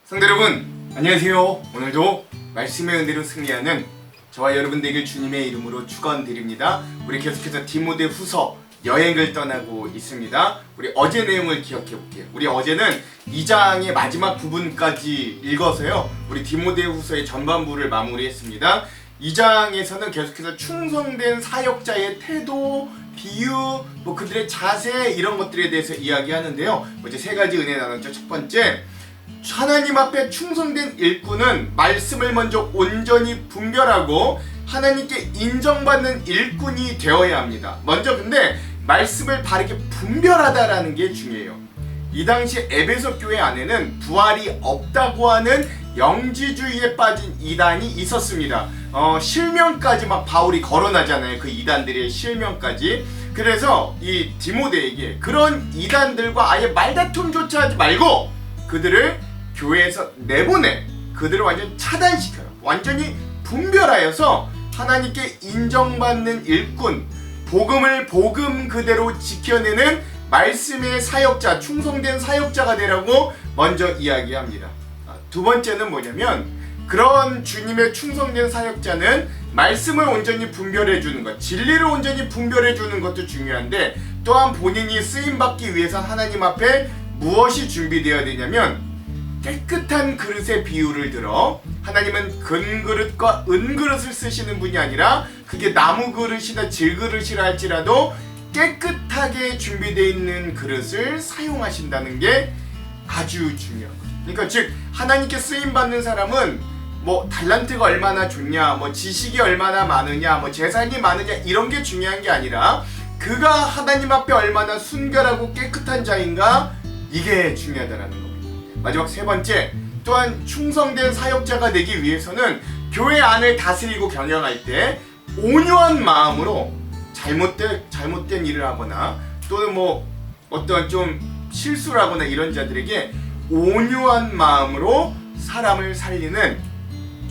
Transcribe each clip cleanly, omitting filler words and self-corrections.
성도 여러분, 안녕하세요. 오늘도 말씀의 은혜로 승리하는 저와 여러분 되길 주님의 이름으로 축원드립니다. 우리 계속해서 디모데후서 여행을 떠나고 있습니다. 우리 어제 내용을 기억해 볼게요. 우리 어제는 2장의 마지막 부분까지 읽어서요, 우리 디모데후서의 전반부를 마무리했습니다. 2장에서는 계속해서 충성된 사역자의 태도, 비유, 그들의 자세, 이런 것들에 대해서 이야기하는데요. 어제 세 가지 은혜 나눴죠. 첫 번째, 하나님 앞에 충성된 일꾼은 말씀을 먼저 온전히 분별하고 하나님께 인정받는 일꾼이 되어야 합니다. 먼저 근데 말씀을 바르게 분별하다라는 게 중요해요. 이 당시 에베소 교회 안에는 부활이 없다고 하는 영지주의에 빠진 이단이 있었습니다. 실명까지 막 바울이 거론하잖아요. 그 이단들의 실명까지. 그래서 이 디모데에게 그런 이단들과 아예 말다툼조차 하지 말고 그들을 교회에서 내보내, 그들을 완전 차단시켜요. 완전히 분별하여서 하나님께 인정받는 일꾼, 복음을 복음 그대로 지켜내는 말씀의 사역자, 충성된 사역자가 되라고 먼저 이야기합니다. 두 번째는 뭐냐면, 그런 주님의 충성된 사역자는 말씀을 온전히 분별해주는 것, 진리를 온전히 분별해주는 것도 중요한데, 또한 본인이 쓰임받기 위해서 하나님 앞에 무엇이 준비되어야 되냐면, 깨끗한 그릇의 비유를 들어, 하나님은 금그릇과 은그릇을 쓰시는 분이 아니라 그게 나무 그릇이나 질그릇이라 할지라도 깨끗하게 준비되어 있는 그릇을 사용하신다는 게 아주 중요한 거예요. 그러니까 즉, 하나님께 쓰임받는 사람은 달란트가 얼마나 좋냐, 지식이 얼마나 많으냐, 재산이 많으냐, 이런 게 중요한 게 아니라 그가 하나님 앞에 얼마나 순결하고 깨끗한 자인가, 이게 중요하다라는 겁니다. 마지막 세 번째, 또한 충성된 사역자가 되기 위해서는 교회 안을 다스리고 경영할 때 온유한 마음으로 잘못된 일을 하거나 또는 어떤 좀 실수를 하거나 이런 자들에게 온유한 마음으로 사람을 살리는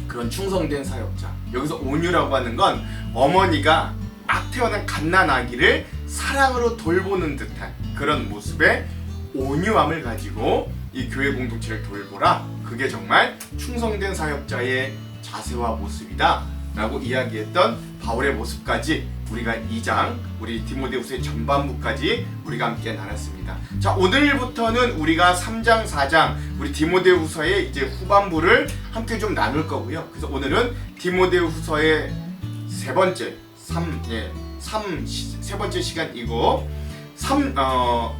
그런 충성된 사역자. 여기서 온유라고 하는 건 어머니가 막 태어난 갓난아기를 사랑으로 돌보는 듯한 그런 모습의 온유함을 가지고 이 교회 공동체를 돌보라. 그게 정말 충성된 사역자의 자세와 모습이다 라고 이야기했던 바울의 모습까지 우리가 2장, 우리 디모데후서의 전반부까지 우리가 함께 나눴습니다. 자, 오늘부터는 우리가 3장, 4장, 우리 디모데후서의 이제 후반부를 함께 좀 나눌 거고요. 그래서 오늘은 디모데후서의 세 번째 시간이고,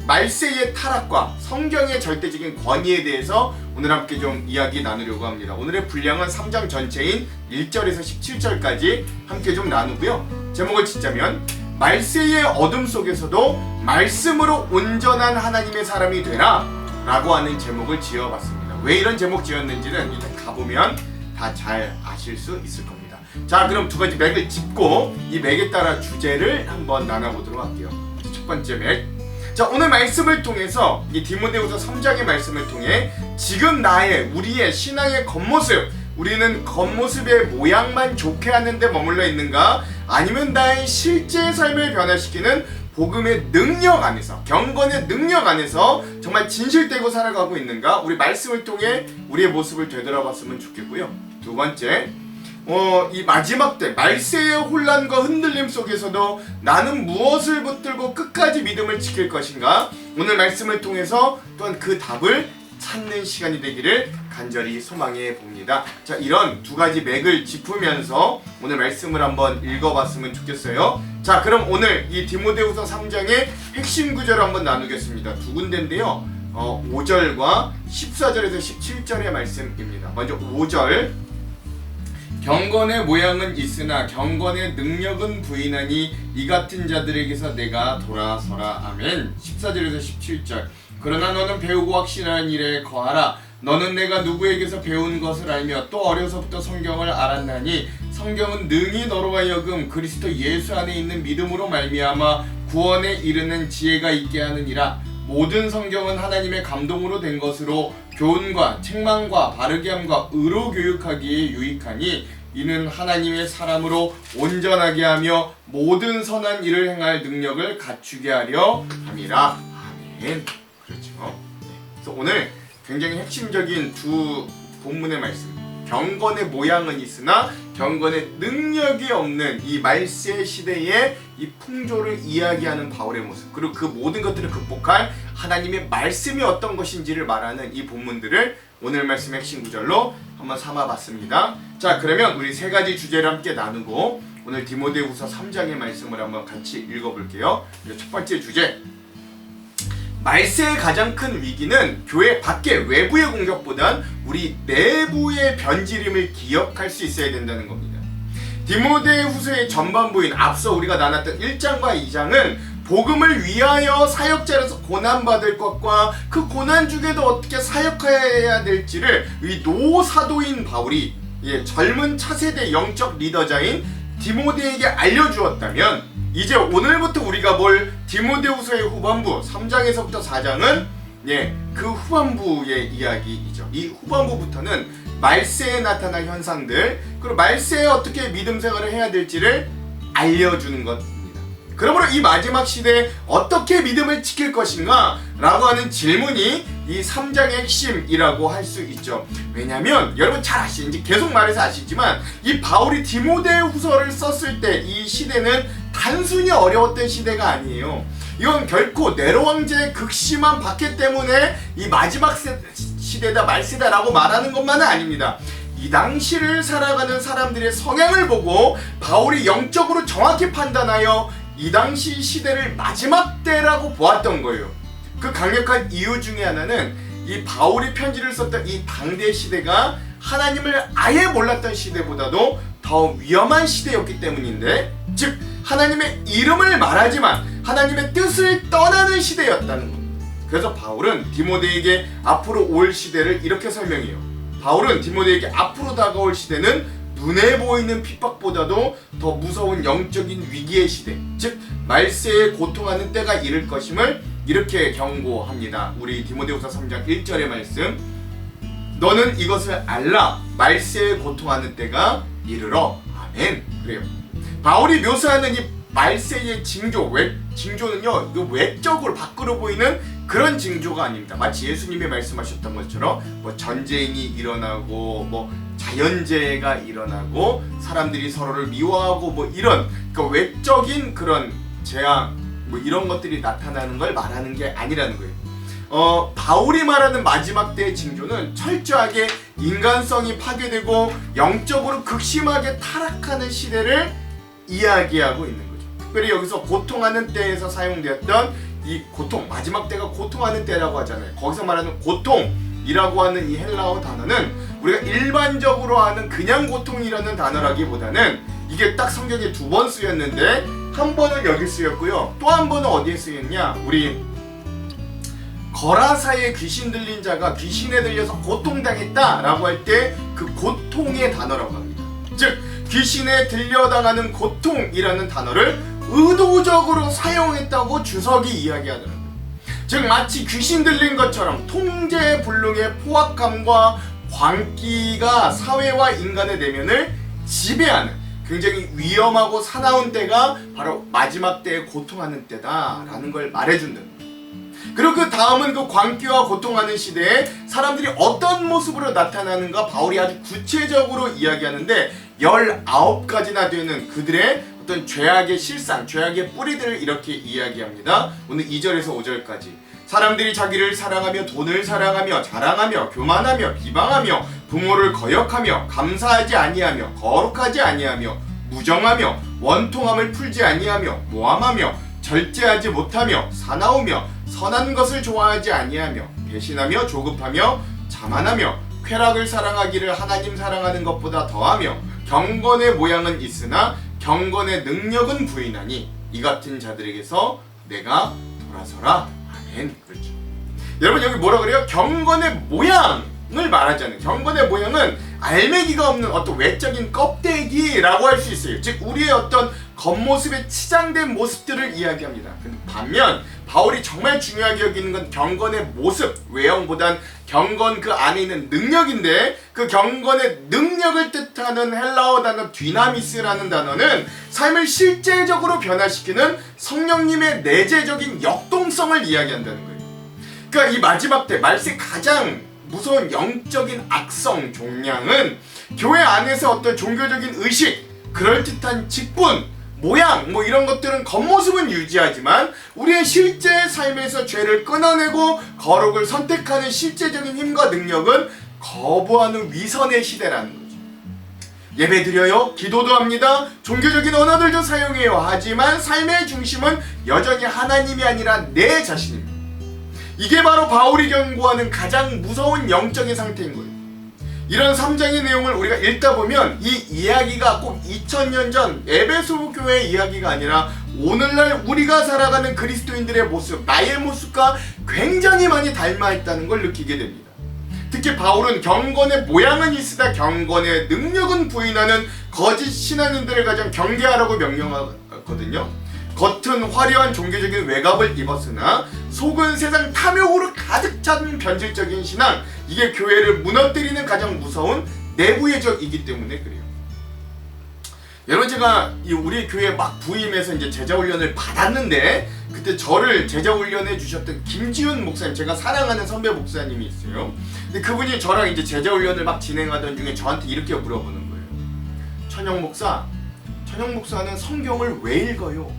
말세의 타락과 성경의 절대적인 권위에 대해서 오늘 함께 좀 이야기 나누려고 합니다. 오늘의 분량은 3장 전체인 1절에서 17절까지 함께 좀 나누고요. 제목을 짓자면, 말세의 어둠 속에서도 말씀으로 온전한 하나님의 사람이 되라 라고 하는 제목을 지어봤습니다. 왜 이런 제목 지었는지는 일단 가보면 다 잘 아실 수 있을 겁니다. 자, 그럼 두 가지 맥을 짚고 이 맥에 따라 주제를 한번 나눠보도록 할게요. 첫 번째 맥. 자, 오늘 말씀을 통해서 이 디모데후서 3장의 말씀을 통해 지금 우리의 신앙의 겉모습, 우리는 겉모습의 모양만 좋게 하는데 머물러 있는가, 아니면 나의 실제 삶을 변화시키는 복음의 능력 안에서, 경건의 능력 안에서 정말 진실되고 살아가고 있는가, 우리 말씀을 통해 우리의 모습을 되돌아봤으면 좋겠고요. 두 번째, 이 마지막 때 말세의 혼란과 흔들림 속에서도 나는 무엇을 붙들고 끝까지 믿음을 지킬 것인가, 오늘 말씀을 통해서 또한 그 답을 찾는 시간이 되기를 간절히 소망해 봅니다. 자, 이런 두 가지 맥을 짚으면서 오늘 말씀을 한번 읽어봤으면 좋겠어요. 자, 그럼 오늘 이 디모데후서 3장의 핵심 구절을 한번 나누겠습니다. 두 군데인데요, 5절과 14절에서 17절의 말씀입니다. 먼저 5절. 경건의 모양은 있으나 경건의 능력은 부인하니 이 같은 자들에게서 내가 돌아서라. 아멘. 14절에서 17절. 그러나 너는 배우고 확신하는 일에 거하라. 너는 내가 누구에게서 배운 것을 알며 또 어려서부터 성경을 알았나니 성경은 능히 너로 하여금 그리스도 예수 안에 있는 믿음으로 말미암아 구원에 이르는 지혜가 있게 하느니라. 모든 성경은 하나님의 감동으로 된 것으로 교훈과 책망과 바르게 함과 의로 교육하기에 유익하니 이는 하나님의 사람으로 온전하게 하며 모든 선한 일을 행할 능력을 갖추게 하려 함이라. 아멘. 그렇죠. 그래서 오늘 굉장히 핵심적인 두 본문의 말씀. 경건의 모양은 있으나 경건의 능력이 없는 이 말세 시대의 이 풍조를 이야기하는 바울의 모습, 그리고 그 모든 것들을 극복할 하나님의 말씀이 어떤 것인지를 말하는 이 본문들을 오늘 말씀 핵심 구절로 한번 삼아봤습니다. 자, 그러면 우리 세 가지 주제를 함께 나누고 오늘 디모데후서 3장의 말씀을 한번 같이 읽어볼게요. 첫 번째 주제, 말세의 가장 큰 위기는 교회 밖의 외부의 공격보단 우리 내부의 변질임을 기억할 수 있어야 된다는 겁니다. 디모데후서의 전반부인 앞서 우리가 나눴던 1장과 2장은 복음을 위하여 사역자로서 고난받을 것과 그 고난 중에도 어떻게 사역해야 될지를 이 노사도인 바울이 젊은 차세대 영적 리더자인 디모데에게 알려주었다면, 이제 오늘부터 우리가 볼 디모데후서의 후반부 3장에서부터 4장은 그 후반부의 이야기이죠. 이 후반부부터는 말세에 나타날 현상들, 그리고 말세에 어떻게 믿음 생활을 해야 될지를 알려주는 것입니다. 그러므로 이 마지막 시대에 어떻게 믿음을 지킬 것인가 라고 하는 질문이 이 3장의 핵심이라고 할 수 있죠. 왜냐면 여러분 잘 아시는지 계속 말해서 아시지만 이 바울이 디모데후서를 썼을 때 이 시대는 단순히 어려웠던 시대가 아니에요. 이건 결코 네로 황제의 극심한 박해 때문에 이 마지막 시대다, 말세다라고 말하는 것만은 아닙니다. 이 당시를 살아가는 사람들의 성향을 보고 바울이 영적으로 정확히 판단하여 이 당시 시대를 마지막 때라고 보았던 거예요. 그 강력한 이유 중에 하나는 이 바울이 편지를 썼던 이 당대 시대가 하나님을 아예 몰랐던 시대보다도 더 위험한 시대였기 때문인데, 즉 하나님의 이름을 말하지만 하나님의 뜻을 떠나는 시대였다는 겁니다. 그래서 바울은 디모데에게 앞으로 올 시대를 이렇게 설명해요. 바울은 디모데에게 앞으로 다가올 시대는 눈에 보이는 핍박보다도 더 무서운 영적인 위기의 시대, 즉 말세에 고통하는 때가 이를 것임을 이렇게 경고합니다. 우리 디모데후서 3장 1절의 말씀, 너는 이것을 알라, 말세에 고통하는 때가 이르러. 아멘. 그래요. 바울이 묘사하는 이 말세의 징조, 징조는요, 이거 외적으로 밖으로 보이는 그런 징조가 아닙니다. 마치 예수님이 말씀하셨던 것처럼 뭐 전쟁이 일어나고 뭐 자연재해가 일어나고 사람들이 서로를 미워하고 뭐 이런 그러니까 외적인 그런 재앙 뭐 이런 것들이 나타나는 걸 말하는 게 아니라는 거예요. 바울이 말하는 마지막 때의 징조는 철저하게 인간성이 파괴되고 영적으로 극심하게 타락하는 시대를 이야기하고 있는 거죠. 특별히 여기서 고통하는 때에서 사용되었던 이 고통, 마지막 때가 고통하는 때라고 하잖아요. 거기서 말하는 고통이라고 하는 이 헬라어 단어는 우리가 일반적으로 아는 그냥 고통이라는 단어라기보다는 이게 딱 성경에 2번 쓰였는데 한 번은 여기 쓰였고요. 또 한 번은 어디에 쓰였냐? 우리 거라사의 귀신 들린 자가 귀신에 들려서 고통당했다라고 할 때 그 고통의 단어라고 합니다. 즉 귀신에 들려당하는 고통이라는 단어를 의도적으로 사용했다고 주석이 이야기하더라고요. 즉 마치 귀신 들린 것처럼 통제불능의 포악감과 광기가 사회와 인간의 내면을 지배하는 굉장히 위험하고 사나운 때가 바로 마지막 때에 고통하는 때다라는 걸 말해준다는 거예요. 그리고 그 다음은 그 광기와 고통하는 시대에 사람들이 어떤 모습으로 나타나는가 바울이 아주 구체적으로 이야기하는데 19가지나 되는 그들의 어떤 죄악의 실상, 죄악의 뿌리들을 이렇게 이야기합니다. 오늘 2절에서 5절까지. 사람들이 자기를 사랑하며 돈을 사랑하며 자랑하며 교만하며 비방하며 부모를 거역하며 감사하지 아니하며 거룩하지 아니하며 무정하며 원통함을 풀지 아니하며 모함하며 절제하지 못하며 사나우며 선한 것을 좋아하지 아니하며 배신하며 조급하며 자만하며 쾌락을 사랑하기를 하나님 사랑하는 것보다 더하며 경건의 모양은 있으나 경건의 능력은 부인하니 이 같은 자들에게서 내가 돌아서라. 아멘. 그렇죠. 여러분 여기 뭐라 그래요? 경건의 모양을 말하잖아요. 경건의 모양은 알맹이가 없는 어떤 외적인 껍데기라고 할 수 있어요. 즉 우리의 어떤 겉모습에 치장된 모습들을 이야기합니다. 근데 반면 바울이 정말 중요하게 여기는 건 경건의 모습, 외형보단 경건 그 안에 있는 능력인데 그 경건의 능력을 뜻하는 헬라어 단어 디나미스라는 단어는 삶을 실제적으로 변화시키는 성령님의 내재적인 역동성을 이야기한다는 거예요. 그러니까 이 마지막 때 말세 가장 무서운 영적인 악성 종량은 교회 안에서 어떤 종교적인 의식, 그럴듯한 직분, 모양 뭐 이런 것들은 겉모습은 유지하지만 우리의 실제 삶에서 죄를 끊어내고 거룩을 선택하는 실제적인 힘과 능력은 거부하는 위선의 시대라는 거죠. 예배드려요, 기도도 합니다, 종교적인 언어들도 사용해요. 하지만 삶의 중심은 여전히 하나님이 아니라 내 자신입니다. 이게 바로 바울이 경고하는 가장 무서운 영적인 상태인 거예요. 이런 3장의 내용을 우리가 읽다 보면 이 이야기가 꼭 2000년 전 에베소 교회의 이야기가 아니라 오늘날 우리가 살아가는 그리스도인들의 모습, 나의 모습과 굉장히 많이 닮아 있다는 걸 느끼게 됩니다. 특히 바울은 경건의 모양은 있으나 경건의 능력은 부인하는 거짓 신앙인들을 가장 경계하라고 명령하거든요. 겉은 화려한 종교적인 외갑을 입었으나 속은 세상 탐욕으로 가득 찬 변질적인 신앙, 이게 교회를 무너뜨리는 가장 무서운 내부의 적이기 때문에 그래요. 여러분, 제가 우리 교회 막 부임해서 이제 제자훈련을 받았는데 그때 저를 제자훈련해 주셨던 김지훈 목사님, 제가 사랑하는 선배 목사님이 있어요. 근데 그분이 저랑 이제 제자훈련을 막 진행하던 중에 저한테 이렇게 물어보는 거예요. 천영 목사는 성경을 왜 읽어요?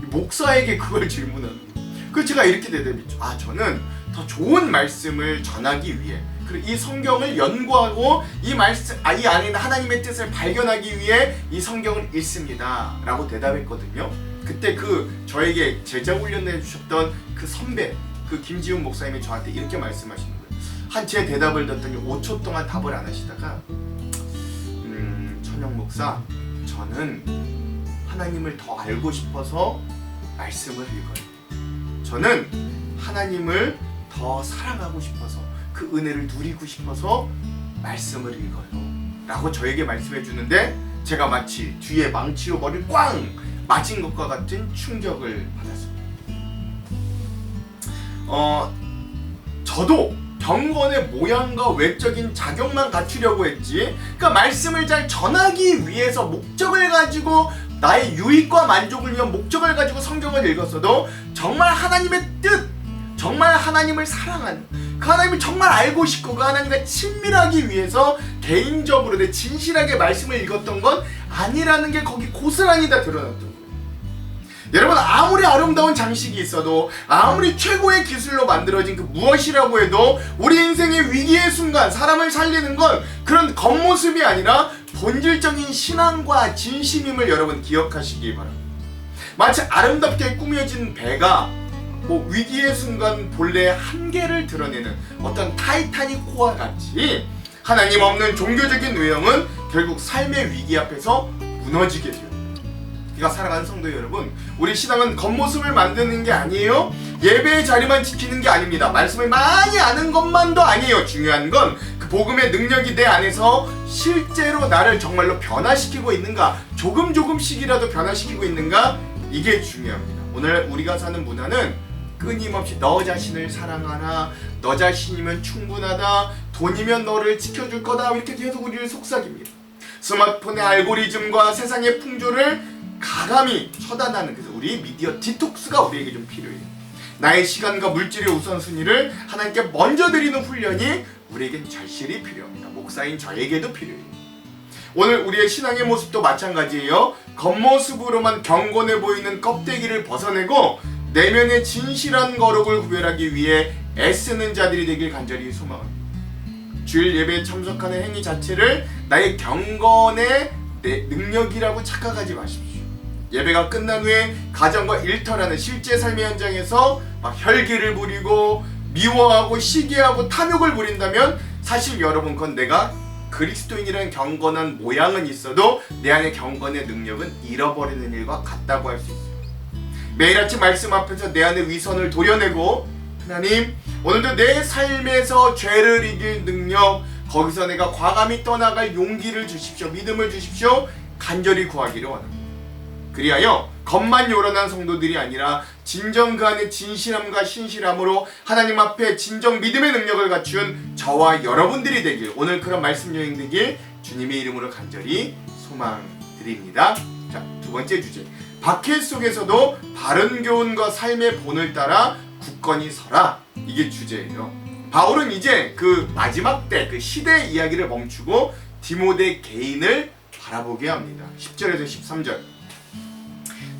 목사에게 그걸 질문하는 거예요. 그래서 제가 이렇게 대답했죠. 저는 더 좋은 말씀을 전하기 위해, 그리고 이 성경을 연구하고 이 말씀, 이 안에 있는 하나님의 뜻을 발견하기 위해 이 성경을 읽습니다 라고 대답했거든요. 그때 저에게 제자훈련을 해주셨던 그 선배, 그 김지훈 목사님이 저한테 이렇게 말씀하시는 거예요. 제 대답을 듣더니 5초 동안 답을 안 하시다가 천영 목사, 저는 하나님을 더 알고 싶어서 말씀을 읽어요. 저는 하나님을 더 사랑하고 싶어서, 그 은혜를 누리고 싶어서 말씀을 읽어요 라고 저에게 말씀해 주는데, 제가 마치 뒤에 망치로 머리를 꽝 맞은 것과 같은 충격을 받았습니다. 저도 경건의 모양과 외적인 자격만 갖추려고 했지, 그러니까 말씀을 잘 전하기 위해서 목적을 가지고, 나의 유익과 만족을 위한 목적을 가지고 성경을 읽었어도 정말 하나님의 뜻, 정말 하나님을 사랑하는, 그 하나님을 정말 알고 싶고 그 하나님과 친밀하기 위해서 개인적으로 내 진실하게 말씀을 읽었던 건 아니라는 게 거기 고스란히 다 드러났던 거예요. 여러분, 아무리 아름다운 장식이 있어도, 아무리 최고의 기술로 만들어진 그 무엇이라고 해도 우리 인생의 위기의 순간 사람을 살리는 건 그런 겉모습이 아니라 본질적인 신앙과 진심임을 여러분 기억하시기 바랍니다. 마치 아름답게 꾸며진 배가 위기의 순간 본래의 한계를 드러내는 어떤 타이타닉 호와 같이 하나님 없는 종교적인 외형은 결국 삶의 위기 앞에서 무너지게 돼요. 그러니까 사랑하는 성도 여러분, 우리 신앙은 겉모습을 만드는 게 아니에요. 예배의 자리만 지키는 게 아닙니다. 말씀을 많이 아는 것만도 아니에요. 중요한 건 그 복음의 능력이 내 안에서 실제로 나를 정말로 변화시키고 있는가, 조금씩이라도 변화시키고 있는가, 이게 중요합니다. 오늘 우리가 사는 문화는 끊임없이 너 자신을 사랑하라, 너 자신이면 충분하다, 돈이면 너를 지켜줄 거다, 이렇게 계속 우리를 속삭입니다. 스마트폰의 알고리즘과 세상의 풍조를 가감히 처단하는, 그래서 우리 미디어 디톡스가 우리에게 좀 필요해요. 나의 시간과 물질의 우선순위를 하나님께 먼저 드리는 훈련이 우리에겐 절실히 필요합니다. 목사인 저에게도 필요해요. 오늘 우리의 신앙의 모습도 마찬가지예요. 겉모습으로만 경건해 보이는 껍데기를 벗어내고 내면의 진실한 거룩을 구별하기 위해 애쓰는 자들이 되길 간절히 소망합니다. 주일 예배에 참석하는 행위 자체를 나의 경건의 능력이라고 착각하지 마십시오. 예배가 끝난 후에 가정과 일터라는 실제 삶의 현장에서 막 혈기를 부리고 미워하고 시기하고 탐욕을 부린다면 사실 여러분, 그건 내가 그리스도인이라는 경건한 모양은 있어도 내 안의 경건의 능력은 잃어버리는 일과 같다고 할 수 있어요. 매일 아침 말씀 앞에서 내 안의 위선을 도려내고, 하나님, 오늘도 내 삶에서 죄를 이길 능력, 거기서 내가 과감히 떠나갈 용기를 주십시오. 믿음을 주십시오. 간절히 구하기를 원합니다. 그리하여 겉만 요란한 성도들이 아니라 진정 그 안에 진실함과 신실함으로 하나님 앞에 진정 믿음의 능력을 갖춘 저와 여러분들이 되길, 오늘 그런 말씀 여행 되길 주님의 이름으로 간절히 소망드립니다. 자, 두 번째 주제, 박해 속에서도 바른 교훈과 삶의 본을 따라 굳건히 서라, 이게 주제예요. 바울은 이제 그 마지막 때 그 시대의 이야기를 멈추고 디모데 개인을 바라보게 합니다. 10절에서 13절.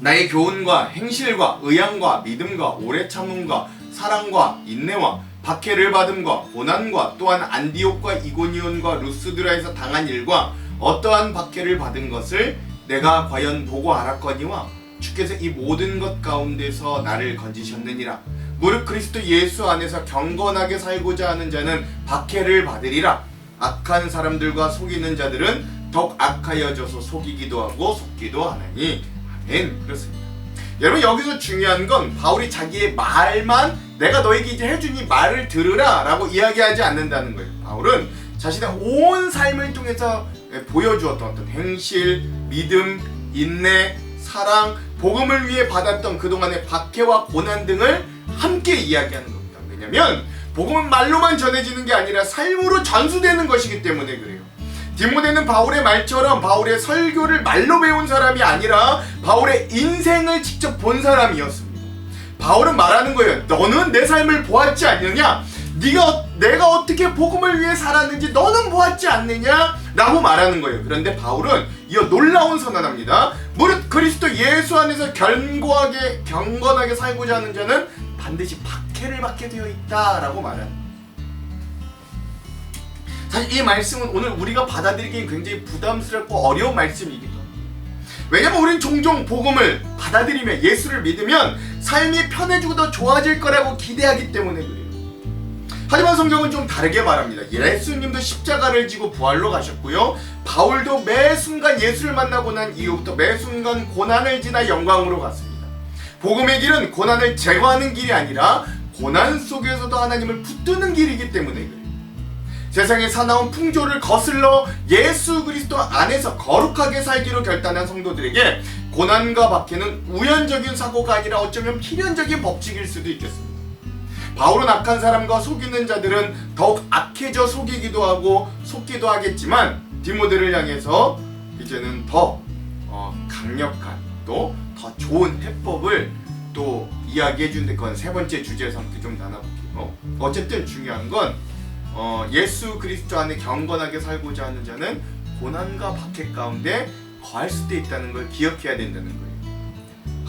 나의 교훈과 행실과 의향과 믿음과 오래 참음과 사랑과 인내와 박해를 받음과 고난과 또한 안디옥과 이고니온과 루스드라에서 당한 일과 어떠한 박해를 받은 것을 내가 과연 보고 알았거니와 주께서 이 모든 것 가운데서 나를 건지셨느니라. 무릇 그리스도 예수 안에서 경건하게 살고자 하는 자는 박해를 받으리라. 악한 사람들과 속이는 자들은 더욱 악하여져서 속이기도 하고 속기도 하나니. 아멘. 그렇습니다. 여러분, 여기서 중요한 건 바울이 자기의 말만 내가 너에게 이제 해주니 말을 들으라 라고 이야기하지 않는다는 거예요. 바울은 자신의 온 삶을 통해서 보여주었던 어떤 행실, 믿음, 인내, 사랑, 복음을 위해 받았던 그동안의 박해와 고난 등을 함께 이야기하는 겁니다. 왜냐면 복음은 말로만 전해지는 게 아니라 삶으로 전수되는 것이기 때문에 그래요. 디모데는 바울의 말처럼 바울의 설교를 말로 배운 사람이 아니라 바울의 인생을 직접 본 사람이었습니다. 바울은 말하는 거예요. 너는 내 삶을 보았지 않느냐? 내가 어떻게 복음을 위해 살았는지 너는 보았지 않느냐? 라고 말하는 거예요. 그런데 바울은 이어 놀라운 선언합니다. 무릇 그리스도 예수 안에서 경건하게 살고자 하는 자는 반드시 박해를 받게 되어 있다 라고 말하는 거예요. 사실 이 말씀은 오늘 우리가 받아들이기 굉장히 부담스럽고 어려운 말씀이기도 합니다. 왜냐면 우리는 종종 복음을 받아들이며 예수를 믿으면 삶이 편해지고 더 좋아질 거라고 기대하기 때문에 그래요. 하지만 성경은 좀 다르게 말합니다. 예수님도 십자가를 지고 부활로 가셨고요. 바울도 매 순간 예수를 만나고 난 이후부터 매 순간 고난을 지나 영광으로 갔습니다. 복음의 길은 고난을 제거하는 길이 아니라 고난 속에서도 하나님을 붙드는 길이기 때문에 그래요. 세상의 사나운 풍조를 거슬러 예수 그리스도 안에서 거룩하게 살기로 결단한 성도들에게 고난과 박해는 우연적인 사고가 아니라 어쩌면 필연적인 법칙일 수도 있겠습니다. 바울은 악한 사람과 속이는 자들은 더욱 악해져 속이기도 하고 속기도 하겠지만 디모데를 향해서 이제는 더 강력한 또 더 좋은 해법을 또 이야기해 주는 건 세 번째 주제에서 함께 좀 나눠볼게요. 어쨌든 중요한 건 예수 그리스도 안에 경건하게 살고자 하는 자는 고난과 박해 가운데 거할 수도 있다는 걸 기억해야 된다는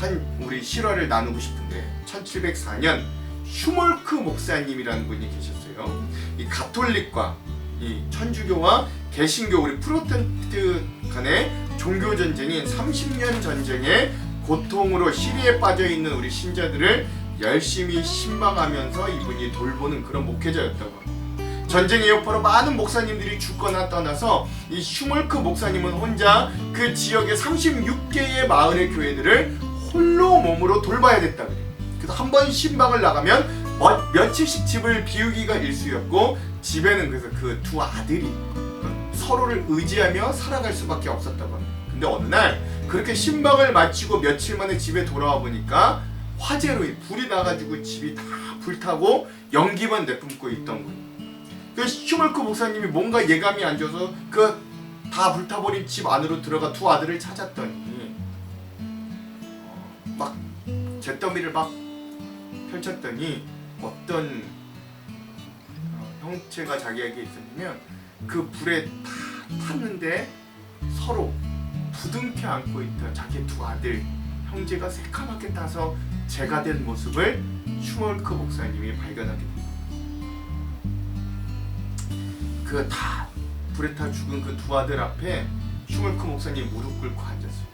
거예요. 우리 실화를 나누고 싶은데 1704년 슈몰크 목사님이라는 분이 계셨어요. 이 가톨릭과 이 천주교와 개신교 우리 프로테스탄트 간의 종교 전쟁인 30년 전쟁의 고통으로 시리에 빠져 있는 우리 신자들을 열심히 신방하면서 이분이 돌보는 그런 목회자였다고 합니다. 전쟁의 여파로 많은 목사님들이 죽거나 떠나서 이 슈몰크 목사님은 혼자 그 지역의 36개의 마을의 교회들을 홀로 몸으로 돌봐야 됐다 그래요. 그래서 한 번 신방을 나가면 며칠씩 집을 비우기가 일쑤였고 집에는 그래서 그 두 아들이 서로를 의지하며 살아갈 수밖에 없었다고 합니다. 근데 어느 날 그렇게 신방을 마치고 며칠 만에 집에 돌아와 보니까 화재로 불이 나가지고 집이 다 불타고 연기만 내뿜고 있던 거예요. 그 슈몰크 목사님이 뭔가 예감이 안 좋아서 그 다 불타버린 집 안으로 들어가 두 아들을 찾았더니 막 잿더미를 막 펼쳤더니 어떤 형체가 자기에게 있었냐면 그 불에 다 탔는데 서로 부둥켜 안고 있던 자기 두 아들 형제가 새카맣게 타서 재가 된 모습을 슈몰크 목사님이 발견하게 됩니다. 그 다 불에 타 죽은 그 두 아들 앞에 슈몰크 목사님 무릎 꿇고 앉았어요.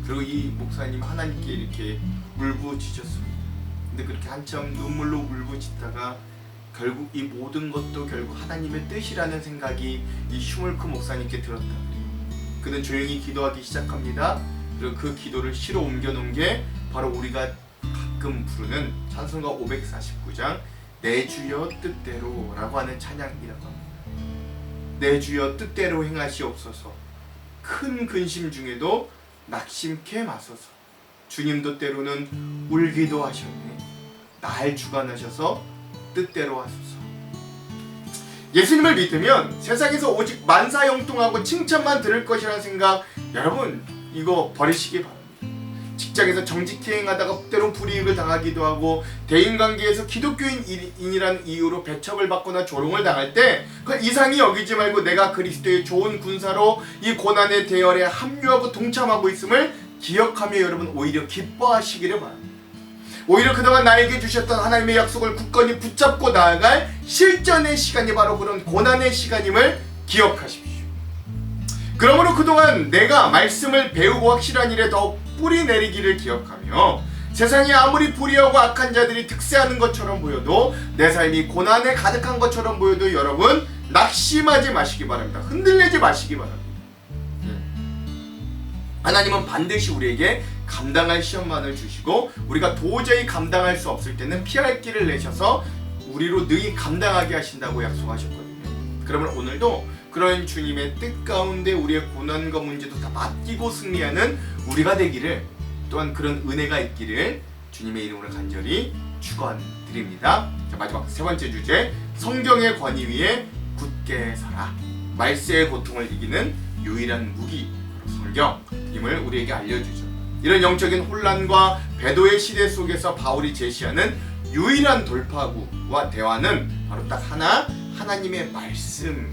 그리고 이 목사님 하나님께 이렇게 울부짖었습니다. 근데 그렇게 한참 눈물로 울부짖다가 결국 이 모든 것도 결국 하나님의 뜻이라는 생각이 이 슈몰크 목사님께 들었다 그래요. 그는 조용히 기도하기 시작합니다. 그리고 그 기도를 시로 옮겨놓은 게 바로 우리가 가끔 부르는 찬송가 549장 내 주여 뜻대로 라고 하는 찬양이라고 합니다. 내 주여 뜻대로 행하시옵소서. 큰 근심 중에도 낙심케 마소서. 주님도 때로는 울기도 하셨네. 날 주관하셔서 뜻대로 하소서. 예수님을 믿으면 세상에서 오직 만사형통하고 칭찬만 들을 것이라는 생각 여러분 이거 버리시기 바랍니다. 직장에서 정직히 행하다가 때론 불이익을 당하기도 하고 대인관계에서 기독교인이라는 이유로 배척을 받거나 조롱을 당할 때 그걸 이상히 여기지 말고 내가 그리스도의 좋은 군사로 이 고난의 대열에 합류하고 동참하고 있음을 기억하며 여러분 오히려 기뻐하시기를 바랍니다. 오히려 그동안 나에게 주셨던 하나님의 약속을 굳건히 붙잡고 나아갈 실전의 시간이 바로 그런 고난의 시간임을 기억하십시오. 그러므로 그동안 내가 말씀을 배우고 확실한 일에 더욱 뿌리 내리기를 기억하며 세상에 아무리 불의하고 악한 자들이 득세하는 것처럼 보여도 내 삶이 고난에 가득한 것처럼 보여도 여러분 낙심하지 마시기 바랍니다. 흔들리지 마시기 바랍니다. 하나님은 반드시 우리에게 감당할 시험만을 주시고 우리가 도저히 감당할 수 없을 때는 피할 길을 내셔서 우리로 능히 감당하게 하신다고 약속하셨거든요. 그러면 오늘도 그런 주님의 뜻 가운데 우리의 고난과 문제도 다 맡기고 승리하는 우리가 되기를, 또한 그런 은혜가 있기를 주님의 이름으로 간절히 축원드립니다. 자, 마지막 세 번째 주제, 성경의 권위 위에 굳게 서라. 말세의 고통을 이기는 유일한 무기 성경임을 우리에게 알려주죠. 이런 영적인 혼란과 배도의 시대 속에서 바울이 제시하는 유일한 돌파구와 대화는 바로 딱 하나, 하나님의 말씀인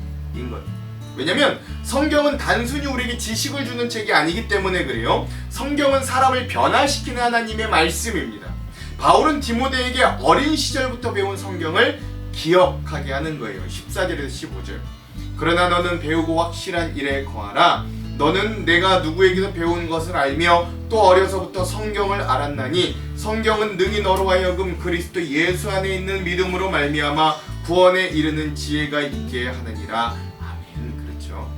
거예요. 왜냐면 성경은 단순히 우리에게 지식을 주는 책이 아니기 때문에 그래요. 성경은 사람을 변화시키는 하나님의 말씀입니다. 바울은 디모데에게 어린 시절부터 배운 성경을 기억하게 하는 거예요. 14절에서 15절. 그러나 너는 배우고 확실한 일에 거하라. 너는 내가 누구에게서 배운 것을 알며 또 어려서부터 성경을 알았나니 성경은 능히 너로 하여금 그리스도 예수 안에 있는 믿음으로 말미암아 구원에 이르는 지혜가 있게 하느니라. 아멘. 그렇죠.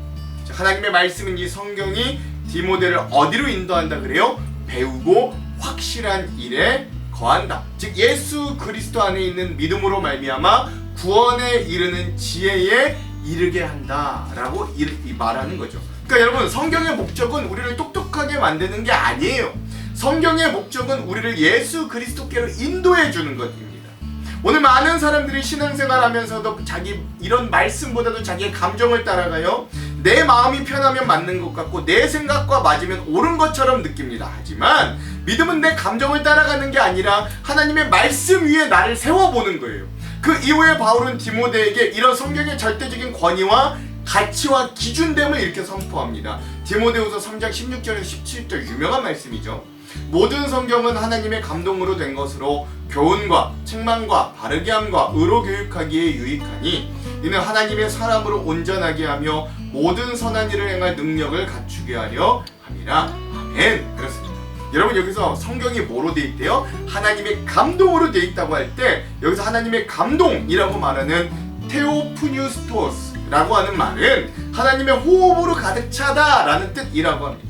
자, 하나님의 말씀인 이 성경이 디모데를 어디로 인도한다 그래요? 배우고 확실한 일에 거한다. 즉 예수 그리스도 안에 있는 믿음으로 말미암아 구원에 이르는 지혜에 이르게 한다라고 말하는 거죠. 그러니까 여러분, 성경의 목적은 우리를 똑똑하게 만드는 게 아니에요. 성경의 목적은 우리를 예수 그리스도께로 인도해 주는 것입니다. 오늘 많은 사람들이 신앙생활 하면서도 자기 이런 말씀보다도 자기의 감정을 따라가요. 내 마음이 편하면 맞는 것 같고 내 생각과 맞으면 옳은 것처럼 느낍니다. 하지만 믿음은 내 감정을 따라가는 게 아니라 하나님의 말씀 위에 나를 세워보는 거예요. 그 이후에 바울은 디모데에게 이런 성경의 절대적인 권위와 가치와 기준됨을 이렇게 선포합니다. 디모데후서 3장 16절에서 17절 유명한 말씀이죠. 모든 성경은 하나님의 감동으로 된 것으로 교훈과 책망과 바르게 함과 의로 교육하기에 유익하니 이는 하나님의 사람으로 온전하게 하며 모든 선한 일을 행할 능력을 갖추게 하려 함이라. 아멘. 그렇습니다. 여러분, 여기서 성경이 뭐로 돼 있대요? 하나님의 감동으로 돼 있다고 할 때 여기서 하나님의 감동이라고 말하는 테오프뉴스토스 라고 하는 말은 하나님의 호흡으로 가득 차다라는 뜻이라고 합니다.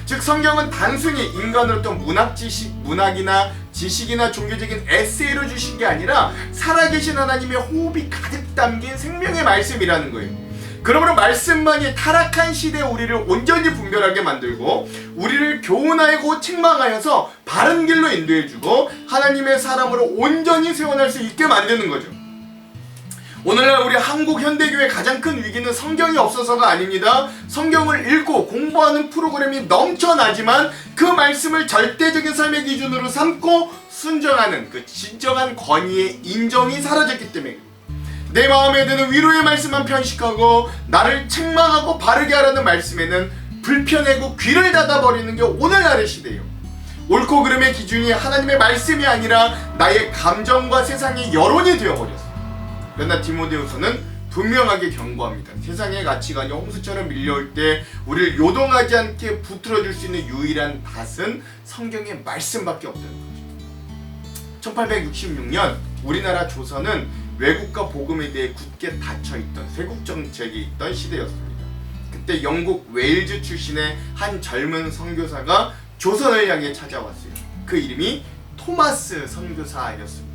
즉 성경은 단순히 인간으로부터 문학이나 지식이나 종교적인 에세이로 주신 게 아니라 살아계신 하나님의 호흡이 가득 담긴 생명의 말씀이라는 거예요. 그러므로 말씀만이 타락한 시대에 우리를 온전히 분별하게 만들고 우리를 교훈하고 책망하여서 바른 길로 인도해주고 하나님의 사람으로 온전히 세워날 수 있게 만드는 거죠. 오늘날 우리 한국 현대교회의 가장 큰 위기는 성경이 없어서가 아닙니다. 성경을 읽고 공부하는 프로그램이 넘쳐나지만 그 말씀을 절대적인 삶의 기준으로 삼고 순종하는 그 진정한 권위의 인정이 사라졌기 때문에 내 마음에 드는 위로의 말씀만 편식하고 나를 책망하고 바르게 하라는 말씀에는 불편하고 귀를 닫아버리는 게 오늘날의 시대예요. 옳고 그름의 기준이 하나님의 말씀이 아니라 나의 감정과 세상의 여론이 되어버렸어요. 그러나 디모데후서는 분명하게 경고합니다. 세상의 가치관이 홍수처럼 밀려올 때 우리를 요동하지 않게 붙들어줄 수 있는 유일한 밭은 성경의 말씀밖에 없다는 거죠. 1866년 우리나라 조선은 외국과 복음에 대해 굳게 닫혀있던 쇄국 정책이 있던 시대였습니다. 그때 영국 웨일즈 출신의 한 젊은 선교사가 조선을 향해 찾아왔어요. 그 이름이 토마스 선교사였습니다.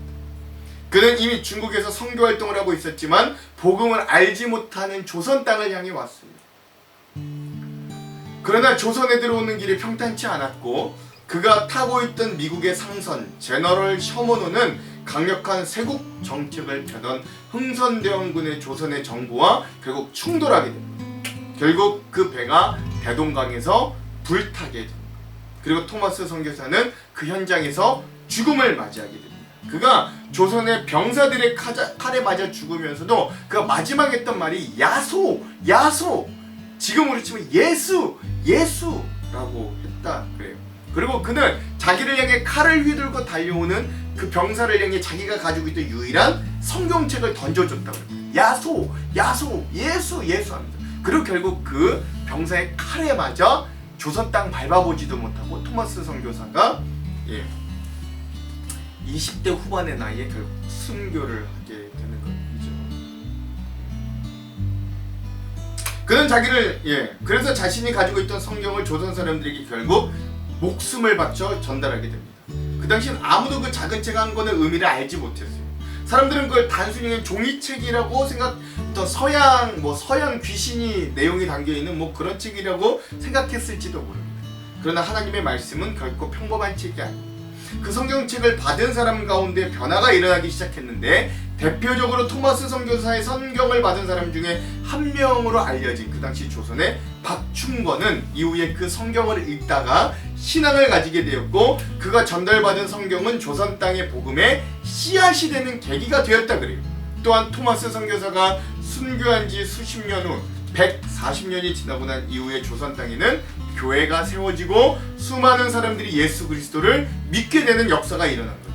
그는 이미 중국에서 선교 활동을 하고 있었지만 복음을 알지 못하는 조선 땅을 향해 왔습니다. 그러나 조선에 들어오는 길이 평탄치 않았고 그가 타고 있던 미국의 상선 제너럴 셔먼호는 강력한 쇄국 정책을 펴던 흥선대원군의 조선의 정부와 결국 충돌하게 됩니다. 결국 그 배가 대동강에서 불타게 됩니다. 그리고 토마스 선교사는 그 현장에서 죽음을 맞이하게 됩니다. 그가 조선의 병사들의 칼에 맞아 죽으면서도 그가 마지막 했던 말이 야소, 야소, 지금으로 치면 예수, 예수라고 했다 그래요. 그리고 그는 자기를 향해 칼을 휘둘고 달려오는 그 병사를 향해 자기가 가지고 있던 유일한 성경책을 던져줬다고 합니다. 야소, 야소, 예수, 예수 합니다. 그리고 결국 그 병사의 칼에 맞아 조선 땅 밟아보지도 못하고 토마스 선교사가 20대 후반의 나이에 결국 순교를 하게 되는 것이죠. 그는 그래서 자신이 가지고 있던 성경을 조선 사람들에게 결국 목숨을 바쳐 전달하게 됩니다. 그 당시엔 아무도 그 작은 책 한 권의 의미를 알지 못했어요. 사람들은 그걸 단순히 종이책이라고 또 서양 귀신이 내용이 담겨있는 그런 책이라고 생각했을지도 모릅니다. 그러나 하나님의 말씀은 결코 평범한 책이 아닙니다. 그 성경책을 받은 사람 가운데 변화가 일어나기 시작했는데, 대표적으로 토마스 선교사의 성경을 받은 사람 중에 한 명으로 알려진 그 당시 조선의 박충건은 이후에 그 성경을 읽다가 신앙을 가지게 되었고, 그가 전달받은 성경은 조선 땅의 복음의 씨앗이 되는 계기가 되었다 그래요. 또한 토마스 선교사가 순교한 지 수십 년 후 140년이 지나고 난 이후에 조선 땅에는 교회가 세워지고 수많은 사람들이 예수 그리스도를 믿게 되는 역사가 일어난 거죠.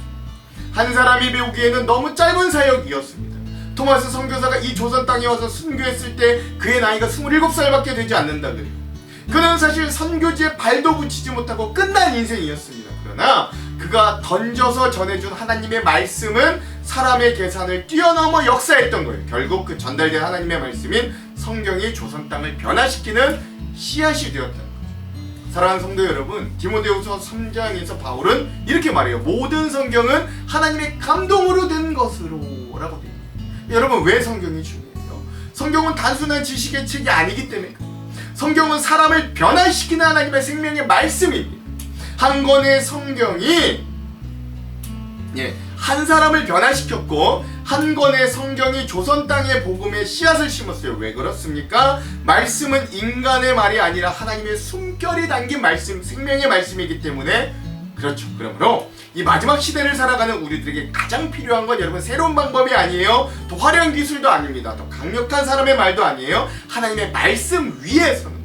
한 사람이 배우기에는 너무 짧은 사역이었습니다. 토마스 선교사가 이 조선 땅에 와서 순교했을 때 그의 나이가 27살밖에 되지 않는다 그래요. 그는 사실 선교지에 발도 붙이지 못하고 끝난 인생이었습니다. 그러나 그가 던져서 전해준 하나님의 말씀은 사람의 계산을 뛰어넘어 역사했던 거예요. 결국 그 전달된 하나님의 말씀인 성경이 조선 땅을 변화시키는 씨앗이 되었다는 거죠. 사랑하는 성도 여러분, 디모데후서 3장에서 바울은 이렇게 말해요. 모든 성경은 하나님의 감동으로 된 것으로 라고 돼요. 여러분, 왜 성경이 중요해요? 성경은 단순한 지식의 책이 아니기 때문에 성경은 사람을 변화시키는 하나님의 생명의 말씀입니다. 한 권의 성경이 한 사람을 변화시켰고, 한 권의 성경이 조선 땅의 복음의 씨앗을 심었어요. 왜 그렇습니까? 말씀은 인간의 말이 아니라 하나님의 숨결이 담긴 말씀, 생명의 말씀이기 때문에 그렇죠. 그러므로 이 마지막 시대를 살아가는 우리들에게 가장 필요한 건 여러분 새로운 방법이 아니에요. 더 화려한 기술도 아닙니다. 더 강력한 사람의 말도 아니에요. 하나님의 말씀 위에 서는 거예요.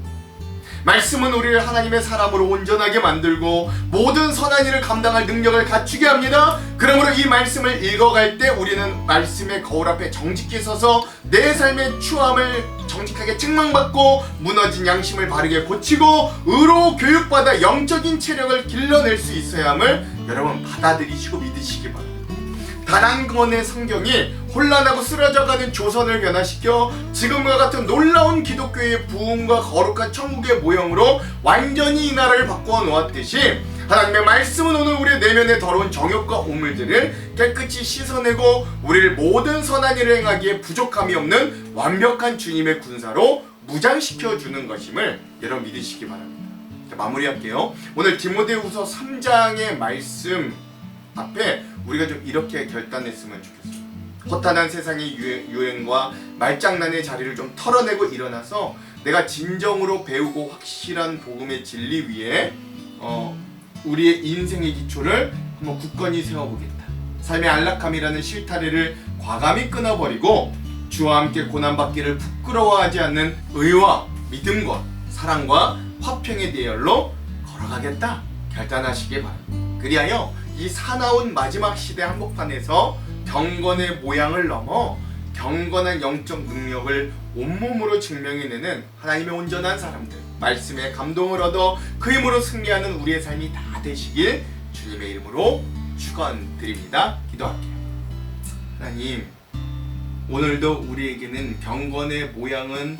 말씀은 우리를 하나님의 사람으로 온전하게 만들고 모든 선한 일을 감당할 능력을 갖추게 합니다. 그러므로 이 말씀을 읽어갈 때 우리는 말씀의 거울 앞에 정직히 서서 내 삶의 추함을 정직하게 책망받고 무너진 양심을 바르게 고치고 의로 교육받아 영적인 체력을 길러낼 수 있어야 함을 여러분 받아들이시고 믿으시기 바랍니다. 단 한 권의 성경이 혼란하고 쓰러져가는 조선을 변화시켜 지금과 같은 놀라운 기독교의 부흥과 거룩한 천국의 모형으로 완전히 이 나라를 바꾸어 놓았듯이 하나님의 말씀은 오늘 우리의 내면의 더러운 정욕과 오물들을 깨끗이 씻어내고 우리를 모든 선한 일을 행하기에 부족함이 없는 완벽한 주님의 군사로 무장시켜 주는 것임을 여러분 믿으시기 바랍니다. 자, 마무리할게요. 오늘 디모데후서 3장의 말씀 앞에 우리가 좀 이렇게 결단했으면 좋겠어요. 허탄한 세상의 유행과 말장난의 자리를 좀 털어내고 일어나서 내가 진정으로 배우고 확실한 복음의 진리 위에 우리의 인생의 기초를 한번 굳건히 세워보겠다. 삶의 안락함이라는 실타래를 과감히 끊어버리고 주와 함께 고난받기를 부끄러워하지 않는 의와 믿음과 사랑과 화평의 대열로 걸어가겠다 결단하시기 바랍니다. 그리하여 이 사나운 마지막 시대 한복판에서 경건의 모양을 넘어 경건한 영적 능력을 온몸으로 증명해내는 하나님의 온전한 사람들, 말씀에 감동을 얻어 그 힘으로 승리하는 우리의 삶이 다 되시길 주님의 이름으로 축원드립니다. 기도할게요. 하나님, 오늘도 우리에게는 경건의 모양은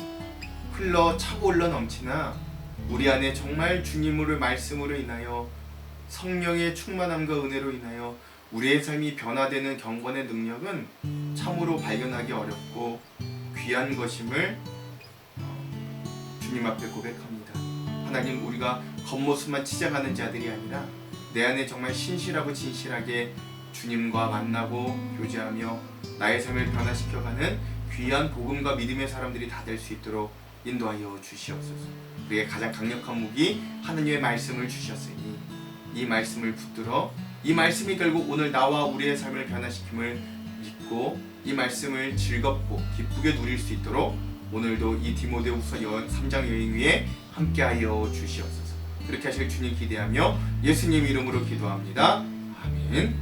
흘러 차고올라 넘치나 우리 안에 정말 주님으로 말씀으로 인하여 성령의 충만함과 은혜로 인하여 우리의 삶이 변화되는 경건의 능력은 참으로 발견하기 어렵고 귀한 것임을 주님 앞에 고백합니다. 하나님, 우리가 겉모습만 치장하는 자들이 아니라 내 안에 정말 신실하고 진실하게 주님과 만나고 교제하며 나의 삶을 변화시켜가는 귀한 복음과 믿음의 사람들이 다 될 수 있도록 인도하여 주시옵소서. 우리의 가장 강력한 무기 하느님의 말씀을 주셨으니 이 말씀을 붙들어 이 말씀이 결국 오늘 나와 우리의 삶을 변화시킴을 믿고 이 말씀을 즐겁고 기쁘게 누릴 수 있도록 오늘도 이 디모데후서 3장 여행 위에 함께하여 주시옵소서. 그렇게 하실 주님 기대하며 예수님 이름으로 기도합니다. 아멘.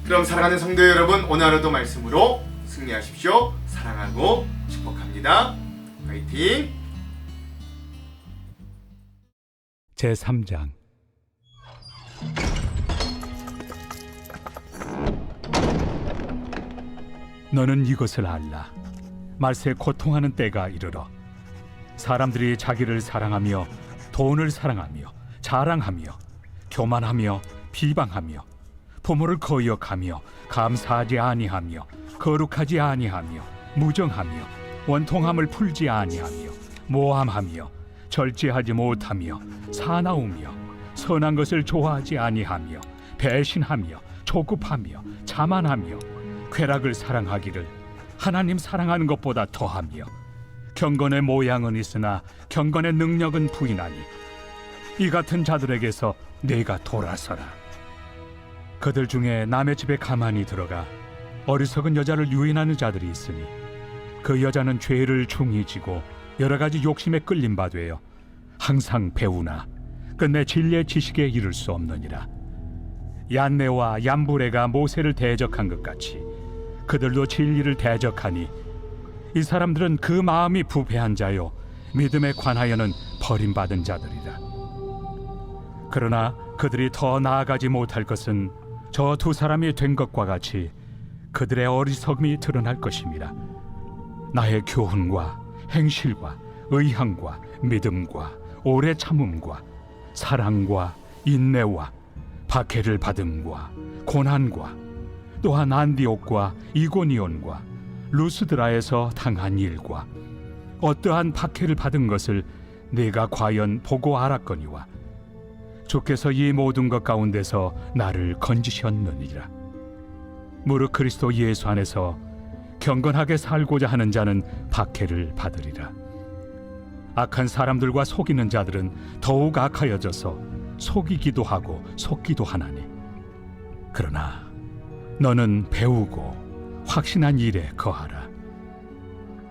그럼 사랑하는 성도 여러분, 오늘 하루도 말씀으로 승리하십시오. 사랑하고 축복합니다. 화이팅! 제3장 너는 이것을 알라. 말세 고통하는 때가 이르러 사람들이 자기를 사랑하며 돈을 사랑하며 자랑하며 교만하며 비방하며 부모를 거역하며 감사하지 아니하며 거룩하지 아니하며 무정하며 원통함을 풀지 아니하며 모함하며 절제하지 못하며 사나우며 선한 것을 좋아하지 아니하며 배신하며 조급하며 자만하며 쾌락을 사랑하기를 하나님 사랑하는 것보다 더하며 경건의 모양은 있으나 경건의 능력은 부인하니 이 같은 자들에게서 내가 돌아서라. 그들 중에 남의 집에 가만히 들어가 어리석은 여자를 유인하는 자들이 있으니 그 여자는 죄를 중히 지고 여러 가지 욕심에 끌린 바 되어 항상 배우나 끝내 진리의 지식에 이를 수 없느니라. 얀네와 얀브레가 모세를 대적한 것 같이 그들도 진리를 대적하니 이 사람들은 그 마음이 부패한 자요 믿음에 관하여는 버림받은 자들이라. 그러나 그들이 더 나아가지 못할 것은 저 두 사람이 된 것과 같이 그들의 어리석음이 드러날 것임이라. 나의 교훈과 행실과 의향과 믿음과 오래 참음과 사랑과 인내와 박해를 받음과 고난과 또한 안디옥과 이고니온과 루스드라에서 당한 일과 어떠한 박해를 받은 것을 내가 과연 보고 알았거니와 주께서 이 모든 것 가운데서 나를 건지셨느니라. 무릇 그리스도 예수 안에서 경건하게 살고자 하는 자는 박해를 받으리라. 악한 사람들과 속이는 자들은 더욱 악하여져서 속이기도 하고 속기도 하나니 그러나 너는 배우고 확신한 일에 거하라.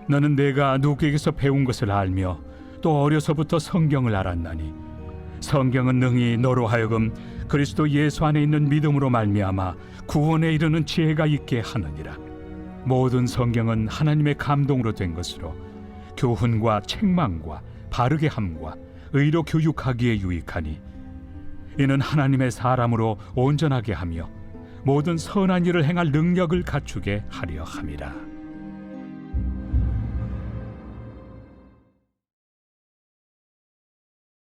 너는 내가 누구에게서 배운 것을 알며 또 어려서부터 성경을 알았나니 성경은 능히 너로 하여금 그리스도 예수 안에 있는 믿음으로 말미암아 구원에 이르는 지혜가 있게 하느니라. 모든 성경은 하나님의 감동으로 된 것으로 교훈과 책망과 바르게 함과 의로 교육하기에 유익하니 이는 하나님의 사람으로 온전하게 하며 모든 선한 일을 행할 능력을 갖추게 하려 함이라.